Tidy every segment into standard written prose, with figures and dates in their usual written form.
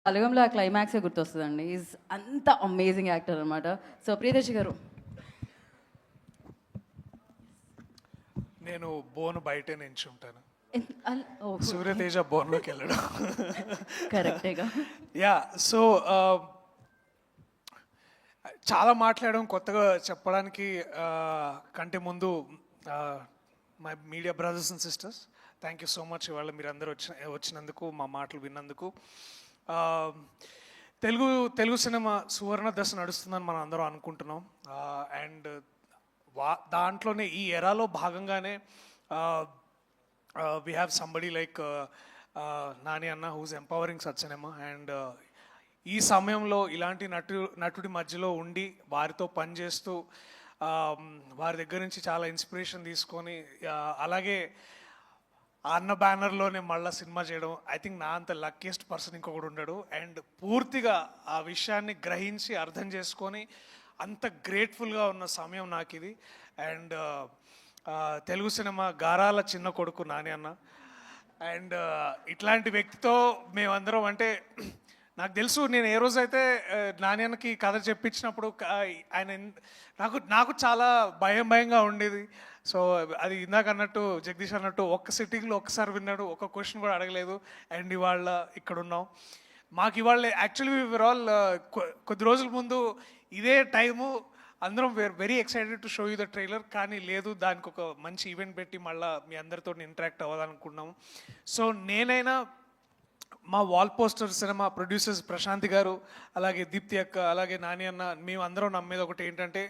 బలగంలో ఆ క్లైమాక్సే గుర్తొస్తుందండి. ఈజ్ అంత amazing actor అనమాట. సో ప్రియదర్శి గారు. నేను బోన్ బయటే నించుంటాను, ఓహ్, సూర్యతేజ బోన్లోకి వెళ్ళడం. కరెక్టేగా. యా, సో చాలా మాట్లాడడం కొత్తగా చెప్పడానికి కంటే ముందు my media brothers and sisters, thank you so much ఇవాళ మీరు అందరూ వచ్చినందుకు, మా మాటలు విన్నందుకు. తెలుగు సినిమా సువర్ణ దశ నడుస్తుందని మనం అందరం అనుకుంటున్నాం. అండ్ దాంట్లోనే ఈ ఎరాలో భాగంగానే we have somebody like Nani అన్న whose empowering such cinema. And ఈ సమయంలో ఇలాంటి నటుడి మధ్యలో ఉండి వారితో పనిచేస్తూ వారి దగ్గర నుంచి చాలా ఇన్స్పిరేషన్ తీసుకొని అలాగే అన్న బ్యానర్లోనే మళ్ళీ సినిమా చేయడం, ఐ థింక్ నా అంత లక్కీయెస్ట్ పర్సన్ ఇంకొకటి ఉండడు. అండ్ పూర్తిగా ఆ విషయాన్ని గ్రహించి అర్థం చేసుకొని అంత గ్రేట్ఫుల్గా ఉన్న సమయం నాకు ఇది. అండ్ తెలుగు సినిమా గారాల చిన్న కొడుకు నాని అన్న. అండ్ ఇట్లాంటి వ్యక్తితో మేమందరం, అంటే నాకు తెలుసు, నేను ఏ రోజైతే నాని అన్నకి కథ చెప్పించినప్పుడు ఆయన నాకు చాలా భయంగా ఉండేది. సో అది ఇందాక అన్నట్టు, జగదీష్ అన్నట్టు, ఒక్క సిట్టింగ్లో ఒక్కసారి విన్నాడు, ఒక్క క్వశ్చన్ కూడా అడగలేదు. అండ్ ఇవాళ ఇక్కడ ఉన్నాం. మాకు ఇవాళ యాక్చువల్లీ వీఆర్ ఆల్ కొద్ది రోజుల ముందు ఇదే టైము అందరం very excited to show you the trailer, కానీ లేదు, దానికి ఒక మంచి ఈవెంట్ పెట్టి మళ్ళీ మీ అందరితో ఇంటరాక్ట్ అవ్వాలనుకున్నాము. సో నేనైనా మా wall poster cinema producers Prashanth గారు, అలాగే దీప్తి అక్క, అలాగే నాని అన్న, మేము అందరం నమ్మేది ఒకటి ఏంటంటే,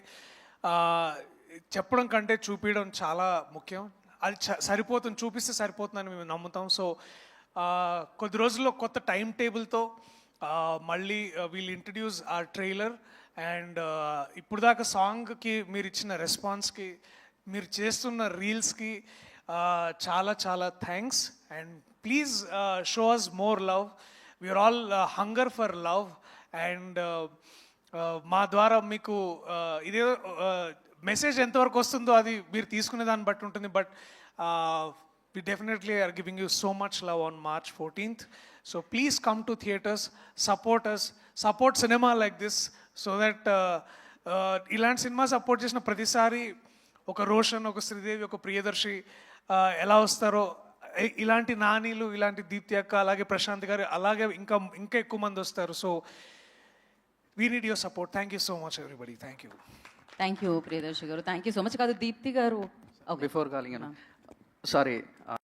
చెప్పడం కంటే చూపించడం చాలా ముఖ్యం. అది సరిపోతుంది, చూపిస్తే సరిపోతుందని మేము నమ్ముతాం. సో కొద్ది రోజుల్లో కొత్త టైం టేబుల్తో మళ్ళీ వీల్ ఇంట్రడ్యూస్ ఆ ట్రైలర్. అండ్ ఇప్పుడు దాకా సాంగ్కి మీరు ఇచ్చిన రెస్పాన్స్కి, మీరు చేస్తున్న రీల్స్కి చాలా చాలా thanks. And please show us more love. We are all hunger for love. And మా ద్వారా మీకు ఇదే మెసేజ్ ఎంతవరకు వస్తుందో అది మీరు తీసుకునే దాన్ని బట్టి ఉంటుంది. But we definitely are giving you so much love on March 14th. So please come to theaters, support us, support cinema like this, so that ఇలాంటి సినిమా సపోర్ట్ చేసిన ప్రతిసారి ఒక రోషన్, ఒక శ్రీదేవి, ఒక ప్రియదర్శి ఎలా వస్తారో, ఇలాంటి నానీలు, ఇలాంటి దీప్తి అక్క, అలాగే ప్రశాంత్ గారు, అలాగే ఇంకా ఎక్కువ మంది వస్తారు. So we need your support. Thank you so much everybody. Thank you. Thank you Priyadarshi garu. Thank you so much. కాదు దీప్తి గారు, బిఫోర్ కాలింగ్, సారీ,